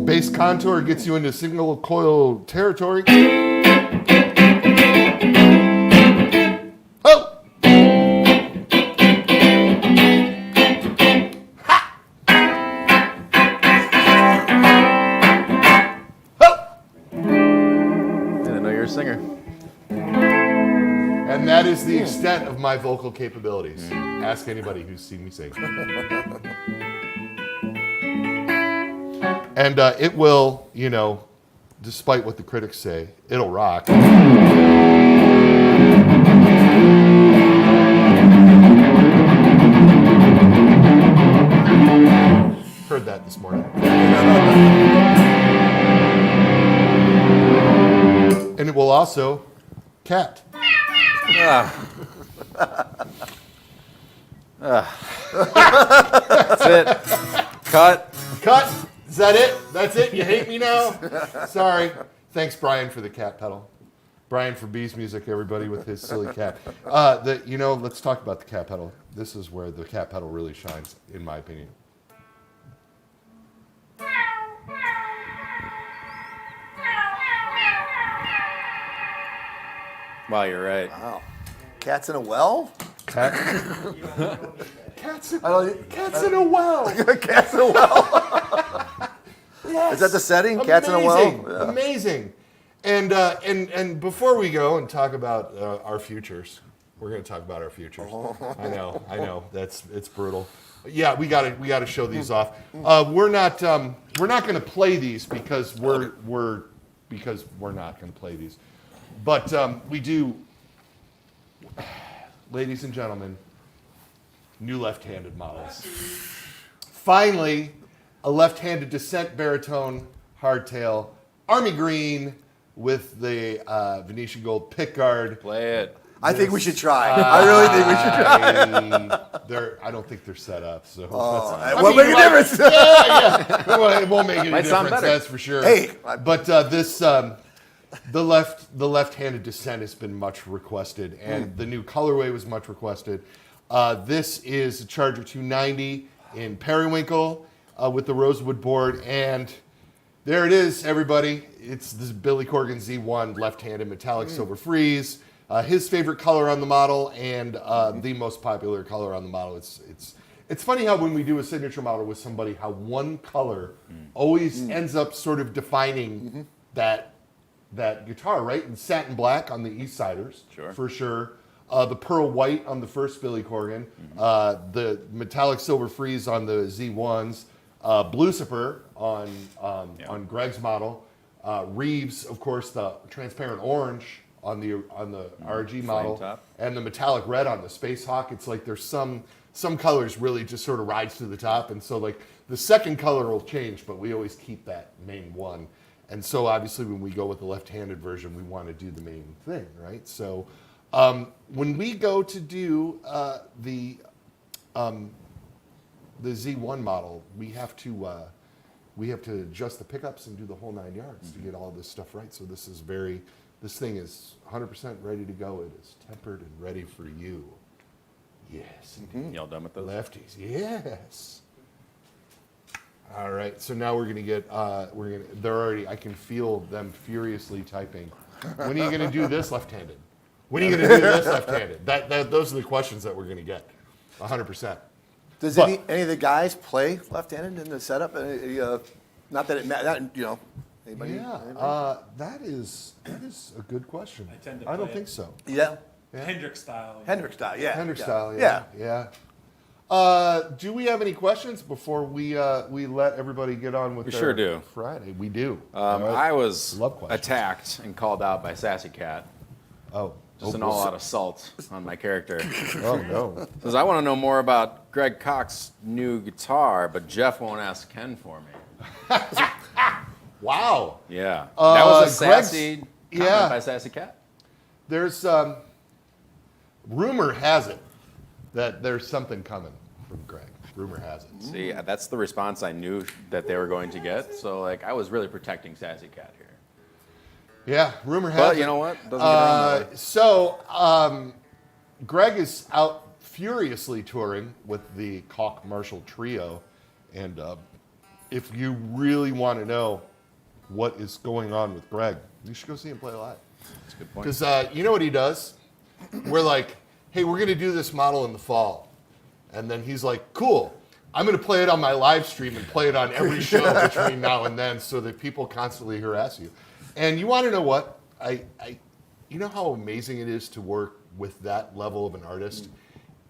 Bass contour gets you into single coil territory. Oh! Ha! Oh! I didn't know you're a singer. And that is the extent of my vocal capabilities. Ask anybody who's seen me sing. And it will, you know, despite what the critics say, it'll rock. Heard that this morning. And it will also cat. That's it. Cut. Cut. Is that it? That's it? You hate me now? Sorry. Thanks, Brian, for the cat pedal. Brian for Bees Music, everybody, with his silly cat. Let's talk about the cat pedal. This is where the cat pedal really shines, in my opinion. Wow, you're right. Wow. Cats in a well? Cat? Cats in a well. Cats in a well. Yes. Is that the setting? Cats in a well? Yeah. Amazing. And before we go and talk about our futures, we're going to talk about our futures. I know. It's brutal. Yeah, we got to show these off. We're not going to play these because we're not going to play these. But we do, ladies and gentlemen, new left-handed models. Finally, a left-handed descent baritone hardtail, army green with the Venetian gold pickguard. Play it. I think we should try. I really think we should try. I don't think they're set up, so. What make a difference? Yeah. Well, it won't make any Might sound difference, better. that's for sure. Hey. But the left-handed descent has been much requested, and the new colorway was much requested. This is a Charger 290 in periwinkle with the rosewood board, and there it is, everybody. It's this Billy Corgan Z1 left-handed metallic silver frieze. His favorite color on the model, and the most popular color on the model. It's funny how when we do a signature model with somebody, how one color always ends up sort of defining that guitar, right? And satin black on the East Siders, for sure. The pearl white on the first Billy Corgan. The metallic silver frieze on the Z1s. Blucifer on Greg's model. Reeves, of course, the transparent orange on the RG model, top. and the metallic red on the Space Hawk. It's like there's some colors really just sort of rise to the top, and so like the second color will change, but we always keep that main one. And so obviously when we go with the left-handed version, we want to do the main thing, right? So when we go to do the Z1 model, we have to adjust the pickups and do the whole 9 yards to get all this stuff right. So this thing is 100% ready to go. It is tempered and ready for you. Yes. Y'all done with those? Lefties. Yes. All right. So now we're gonna get. They're already. I can feel them furiously typing. When are you gonna do this left-handed? When are you gonna do this left-handed? Those are the questions that we're gonna get. 100%. Does any of the guys play left-handed in the setup? Not that it matters. Anybody? Yeah. That is a good question. I tend to I don't play think it. so. Yeah. Hendrix style. Hendrix style. Yeah. Hendrix yeah. style. Yeah. Yeah. Do we have any questions before we let everybody get on with We their sure do. Friday? We do. I was Love questions. attacked and called out by Sassy Cat. Oh. Just an all-out assault on my character. Oh no. Says, I want to know more about Greg Koch's new guitar, but Jeff won't ask Ken for me. Wow. Yeah. That was a Greg's- sassy comment yeah. by Sassy Cat. There's rumor has it that there's something coming from Greg. Rumor has it. See, that's the response I knew that they were going to get. So, like, I was really protecting Sassy Cat here. Yeah, rumor has But it. you know what? Doesn't get around that way. So, Greg is out furiously touring with the Koch Marshall Trio, and if you really want to know what is going on with Greg, you should go see him play live. That's a good point. Because you know what he does? We're like, hey, we're going to do this model in the fall. And then he's like, cool, I'm going to play it on my live stream and play it on every show between now and then so that people constantly harass you. And you want to know what? You know how amazing it is to work with that level of an artist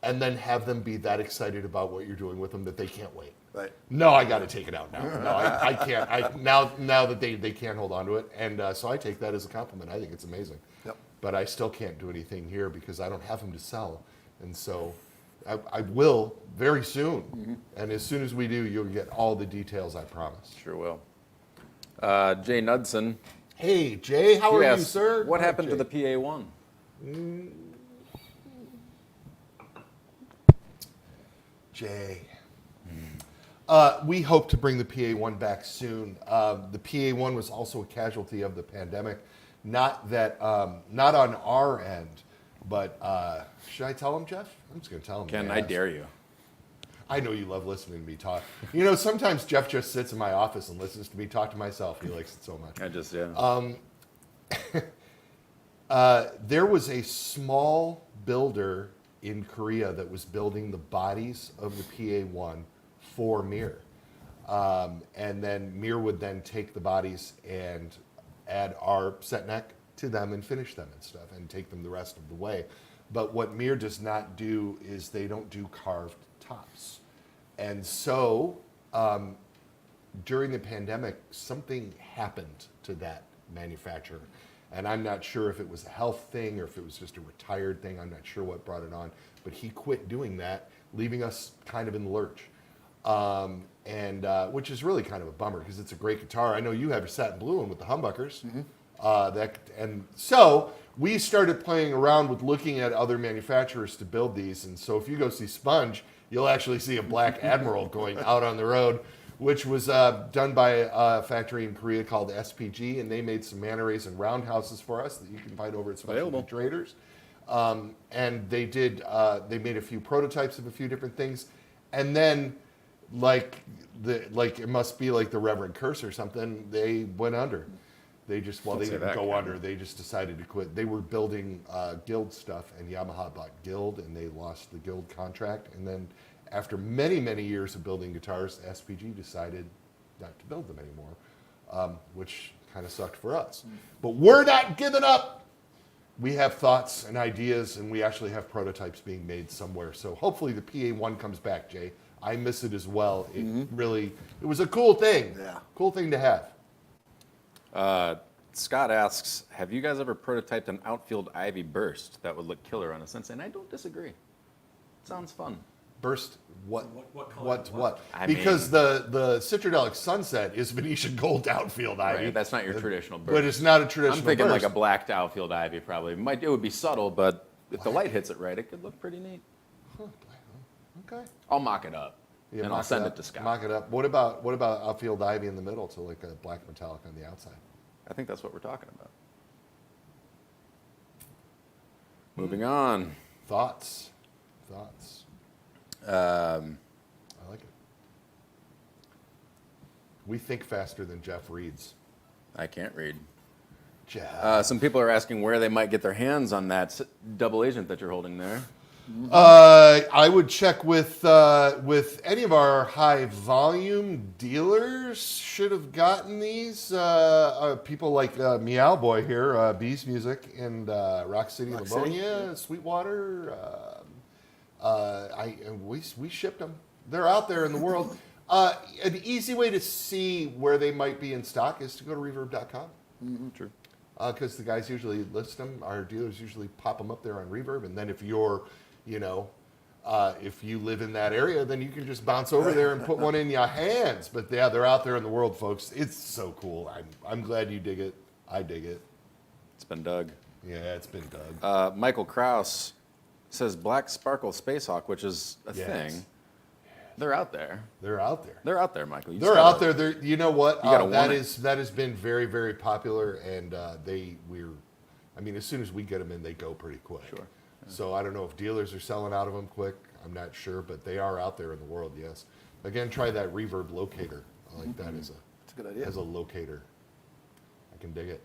and then have them be that excited about what you're doing with them that they can't wait. Right. No, I got to take it out now. No, I can't. Now that they can't hold on to it. And so I take that as a compliment. I think it's amazing. Yep. But I still can't do anything here because I don't have them to sell. And so I will very soon. And as soon as we do, you'll get all the details, I promise. Sure will. Jay Knudsen. Hey, Jay, how are you, asked, sir? What Hi, happened to Jay. the PA1? Jay. We hope to bring the PA1 back soon. The PA1 was also a casualty of the pandemic. Not that, not on our end, but should I tell him, Jeff? I'm just going to tell him. Ken, yes. I dare you. I know you love listening to me talk. You know, sometimes Jeff just sits in my office and listens to me talk to myself. He likes it so much. I just, There was a small builder in Korea that was building the bodies of the PA-1 for Mir. And then Mir would then take the bodies and add our set neck to them and finish them and stuff and take them the rest of the way. But what Mir does not do is they don't do carved tops. And so during the pandemic, something happened to that manufacturer. And I'm not sure if it was a health thing or if it was just a retired thing. I'm not sure what brought it on. But he quit doing that, leaving us kind of in the lurch. Which is really kind of a bummer because it's a great guitar. I know you have your satin blue one with the humbuckers. And so we started playing around with looking at other manufacturers to build these. And so if you go see Sponge, you'll actually see a Black Admiral going out on the road, which was done by a factory in Korea called SPG, and they made some manta rays and roundhouses for us that you can find over at Specialty Traders. And they made a few prototypes of a few different things, and then like it must be like the Reverend Curse or something, they went under. They just they didn't go under. They just decided to quit. They were building Guild stuff, and Yamaha bought Guild, and they lost the Guild contract. And then after many, many years of building guitars, SPG decided not to build them anymore, which kind of sucked for us. But we're not giving up. We have thoughts and ideas, and we actually have prototypes being made somewhere. So hopefully the PA-1 comes back, Jay. I miss it as well. It was a cool thing. Yeah. Cool thing to have. Scott asks, have you guys ever prototyped an outfield Ivy burst that would look killer on a Sensei? And I don't disagree. Sounds fun. Burst what? What color? Because the Citradelic Sunset is Venetian gold outfield Ivy. Right, that's not your traditional burst. But it's not a traditional I'm thinking burst. like a blacked outfield Ivy probably. It would be subtle, but if the light hits it right, it could look pretty neat. Okay. I'll mock it up, Yeah, and mock I'll send up, it to Scott. Mock it up. What about outfield Ivy in the middle to like a black metallic on the outside? I think that's what we're talking about. Moving on. Thoughts. I like it. We think faster than Jeff reads. I can't read. Jeff. Some people are asking where they might get their hands on that double agent that you're holding there. I would check with any of our high volume dealers. Should have gotten these. People like Meow Boy here, Bees Music, and Rock City, Livonia, Sweetwater. We shipped them. They're out there in the world. An easy way to see where they might be in stock is to go to reverb.com. True. Because the guys usually list them. Our dealers usually pop them up there on Reverb, and then if you're if you live in that area, then you can just bounce over there and put one in your hands. But yeah, they're out there in the world, folks. It's so cool. I'm glad you dig it. I dig it. It's been dug. Yeah, it's been dug. Michael Kraus says Black Sparkle Spacehawk, which is a Yes. thing. They're out there. They're out there. They're out there, Michael. They're out there. You know what? You gotta want that has been very, very popular, and as soon as we get them in, they go pretty quick. Sure. So I don't know if dealers are selling out of them quick. I'm not sure, but they are out there in the world. Yes. Again, try that Reverb locator. I like that as That's a good idea. a locator. I can dig it.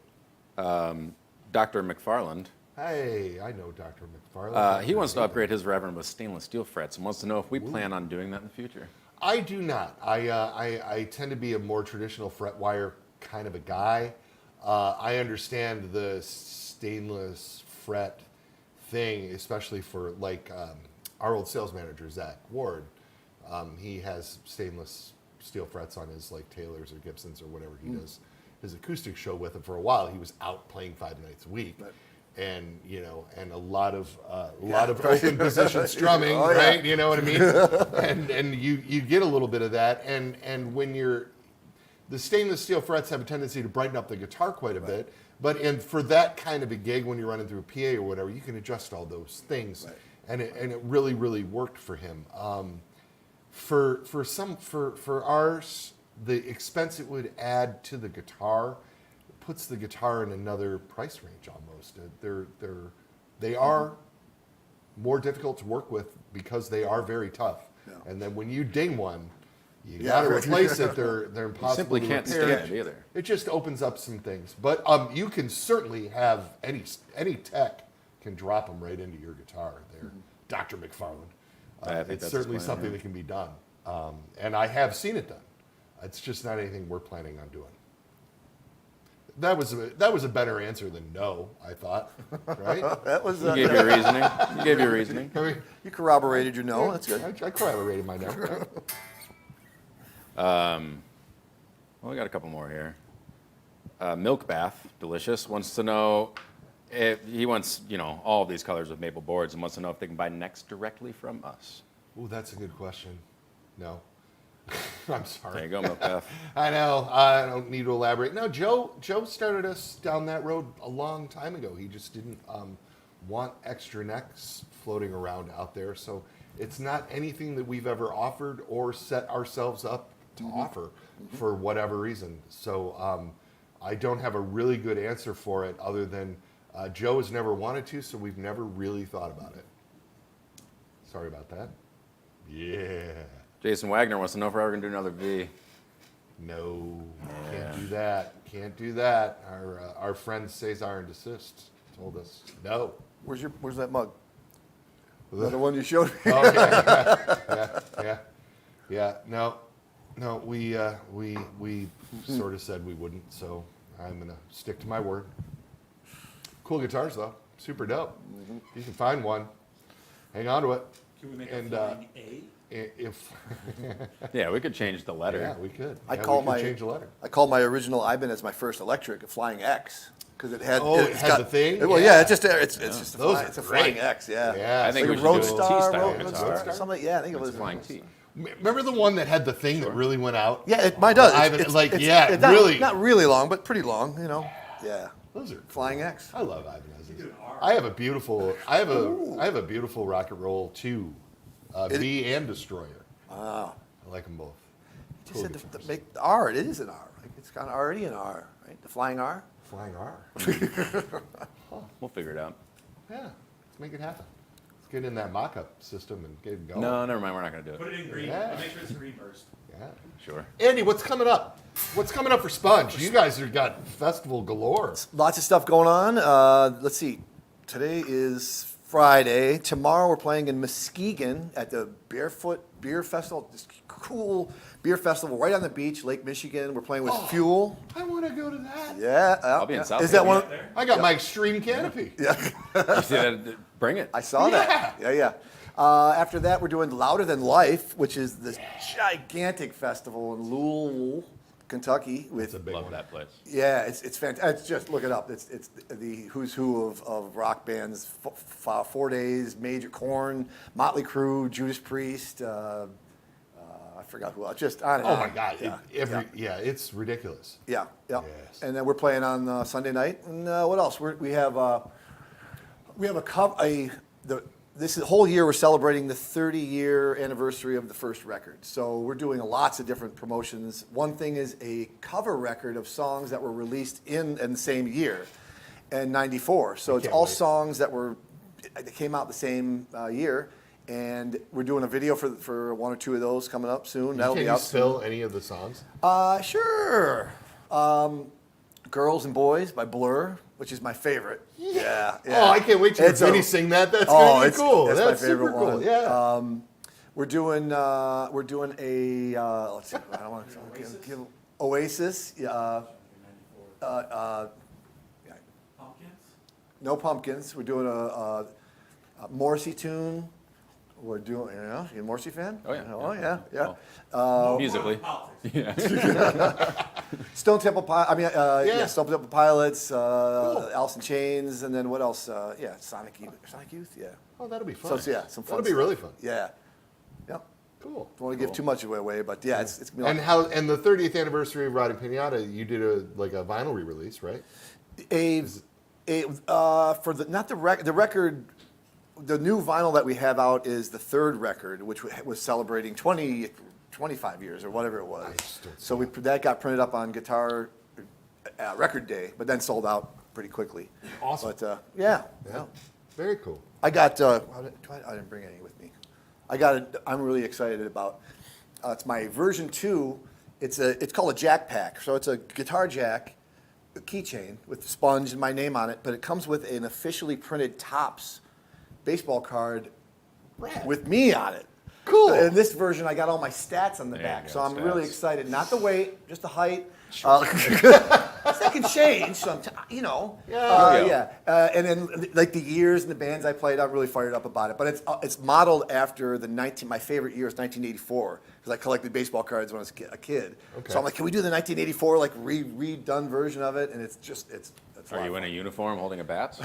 Dr. McFarland. Hey, I know Dr. McFarland. He wants to upgrade his Reverend with stainless steel frets and wants to know if we plan on doing that in the future. I do not. I tend to be a more traditional fret wire kind of a guy. I understand the stainless fret thing, especially for like our old sales manager, Zach Ward. He has stainless steel frets on his like Taylors or Gibsons or whatever he does his acoustic show with. And for a while, he was out playing 5 nights a week. Right. And and a lot of open position strumming, right? You know what I mean? and you get a little bit of that. And when the stainless steel frets have a tendency to brighten up the guitar quite a bit. But for that kind of a gig, when you're running through a PA or whatever, you can adjust all those things, and it really, really worked for him. For ours, the expense it would add to the guitar puts the guitar in another price range almost. They are more difficult to work with because they are very tough. Yeah. And then when you ding one, you Yeah. got to replace it. They're impossible Simply to can't repair. stand it either. It just opens up some things. But you can certainly have any tech can drop them right into your guitar there. Dr. McFarland. I think It's that's certainly his plan, something yeah. that can be done. And I have seen it done. It's just not anything we're planning on doing. That was a better answer than no, I thought. Right? That was You gave your reasoning. You gave your reasoning. I mean, you corroborated your no. That's good. I corroborated my no. Well, we got a couple more here. Milk Bath, delicious, wants to know if he wants, all of these colors with maple boards and wants to know if they can buy necks directly from us. Ooh, that's a good question. No. I'm sorry. There you go, Milk Bath. I know. I don't need to elaborate. No, Joe started us down that road a long time ago. He just didn't want extra necks floating around out there. So it's not anything that we've ever offered or set ourselves up to offer for whatever reason. So I don't have a really good answer for it other than Joe has never wanted to, so we've never really thought about it. Sorry about that. Yeah. Jason Wagner wants to know if we're ever going to do another V. No, can't do that. Can't do that. Our friend Cesar and Desist told us no. Where's that mug? Was that the one you showed me? Oh yeah. No. We sort of said we wouldn't, so I'm gonna stick to my word. Cool guitars though, super dope. You can find one, hang on to it. Can we make And, a flying A? If Yeah, we could change the letter. yeah, we could. I Yeah, call we could my change the letter. I called my original Iban as my first electric a Flying X because it had Oh, it it's had got- the thing? Well, Yeah. yeah, it's just a Those are it's a great. Flying X. Yeah. Yeah, I think so we Like should a do a Roadstar, T-style Roadstar, guitar. something. Yeah, I think it was Flying T. remember the one that had the thing that really went out? Yeah, mine does. Ivan, like, it's yeah, really. not really long, but pretty long. Yeah. Those are Flying X. I love Ibanez's. I have a beautiful rock and roll too, V and Destroyer. Wow. I like them both. You Cool said guitars. to make the R. It is an R. Like it's got already an R, right? The Flying R. Flying R. We'll figure it out. Yeah, let's make it happen. Let's get in that mock-up system and get it going. No, never mind. We're not going to do Put it. it in green. Yeah. Make sure it's green burst. Yeah. Sure. Andy, what's coming up? What's coming up for Sponge? You guys have got festival galore. Lots of stuff going on. Let's see. Today is Friday. Tomorrow we're playing in Muskegon at the Barefoot Beer Festival. This cool beer festival right on the beach, Lake Michigan. We're playing with Fuel. I want to go to that. Yeah. I'll be in South Is that Bay. one? There. I got my extreme canopy. You see that? Bring it. I saw that. Yeah. After that, we're doing Louder Than Life, which is this gigantic festival in Louisville, Kentucky. With It's a big Love one. that place. yeah, it's fantastic. It's just look it up. It's the who's who of rock bands. 4 days. Major Korn, Motley Crue, Judas Priest. I forgot who else. Just on and Oh on. my God! Yeah, Yeah, it's ridiculous. yeah. Yes. And then we're playing on Sunday night. And what else? We have this whole year we're celebrating the 30-year anniversary of the first record. So we're doing lots of different promotions. One thing is a cover record of songs that were released in the same year, in '94. So it's can't all wait. songs that came out the same year. And we're doing a video for one or two of those coming up soon. That'll Can be you out spill any of the songs? soon. Sure. Girls and Boys by Blur, which is my favorite. Yeah. Oh, I can't wait to hear It's a- Vinny sing that. That's Oh, gonna be it's cool. That's, That's my favorite super cool. one. Yeah. We're doing a let's see. I don't want to give Oasis. Yeah. Pumpkins? No Pumpkins. We're doing a Morrissey tune. We're doing, you a Morrissey fan? Oh, yeah. Oh, yeah. Musically. Politics. Stone Temple Pilots. Yeah. Stone Temple Pilots. Alice in Chains, and then what else? Sonic Youth. Sonic Youth. Yeah. Oh, that'll be So fun. it's, some fun. That'll be stuff. really fun. Yeah. Yep. Cool. Don't want to give too much away, but yeah, it's gonna be And like and the 30th anniversary of Roddy Pinata, you did a vinyl re-release, right? for the record. The new vinyl that we have out is the third record, which was celebrating 25 years or whatever it was. Nice. So that got printed up on Guitar record day, but then sold out pretty quickly. Awesome. But yeah. Very cool. I got. I didn't bring any with me. I'm really excited about. It's my version 2. It's called a jack pack. So it's a guitar jack, a keychain with the sponge and my name on it. But it comes with an officially printed Topps baseball card with me on it. Cool. In this version, I got all my stats on the There you back, go, so I'm really stats. excited. Not the weight, just the height. That can change, Yeah. And then like the years and the bands I played, I'm really fired up about it. But it's modeled after my favorite year is 1984 because I collected baseball cards when I was a kid. Okay. So I'm like, can we do the 1984 like redone version of it? And it's Are you in a uniform holding a bat?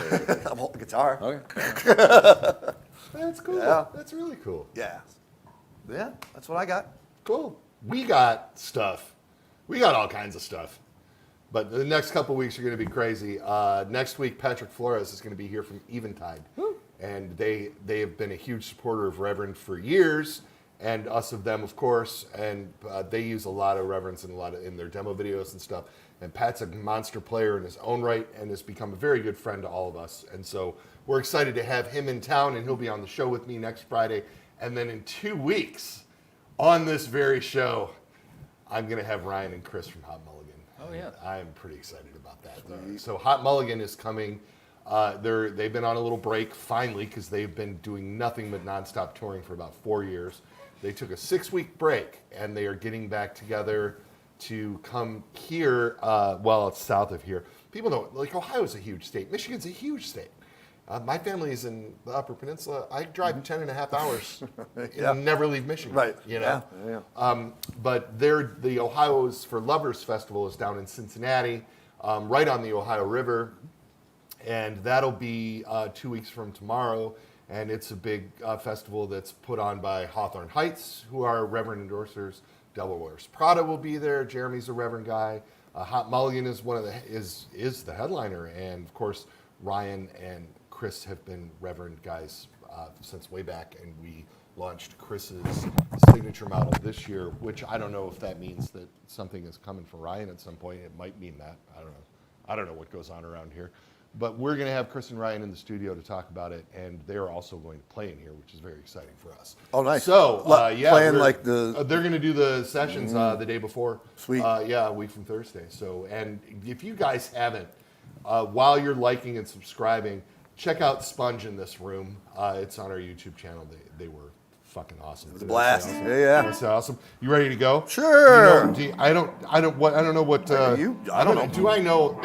I'm holding the guitar. Okay. That's cool. Yeah. That's really cool. Yeah, that's what I got. Cool. We got stuff. We got all kinds of stuff. But the next couple weeks are going to be crazy. Next week, Patrick Flores is going to be here from Eventide. And they have been a huge supporter of Reverend for years, and us of them, of course. And they use a lot of Reverends in their demo videos and stuff. And Pat's a monster player in his own right and has become a very good friend to all of us. And so we're excited to have him in town, and he'll be on the show with me next Friday. And then in 2 weeks, on this very show, I'm going to have Ryan and Chris from Hot Mulligan. Oh, yeah. I'm pretty excited about that. So Hot Mulligan is coming. They've been on a little break, finally, because they've been doing nothing but nonstop touring for about 4 years. They took a 6-week break, and they are getting back together to come here. Well, it's south of here. People know, like, Ohio's a huge state. Michigan's a huge state. My family is in the Upper Peninsula. I drive 10 and a half hours and never leave Michigan. Right. You know? Yeah. But the Ohio's for Lovers Festival is down in Cincinnati, right on the Ohio River. And that'll be 2 weeks from tomorrow. And it's a big festival that's put on by Hawthorne Heights, who are Reverend endorsers. Devil Wears Prada will be there. Jeremy's a Reverend guy. Hot Mulligan is is the headliner. And, of course, Ryan and Chris have been Reverend guys since way back, and we launched Chris's signature model this year, which I don't know if that means that something is coming for Ryan at some point. It might mean that. I don't know. I don't know what goes on around here. But we're going to have Chris and Ryan in the studio to talk about it, and they're also going to play in here, which is very exciting for us. Oh, nice. So, Playing like the... they're going to do the sessions the day before. Sweet. A week from Thursday. So, and if you guys haven't, while you're liking and subscribing, check out Sponge in This Room. It's on our YouTube channel. They were fucking awesome. It was a blast. Awesome. Yeah. That's awesome. You ready to go? Sure. You know, I don't know what. I don't know. Do I know?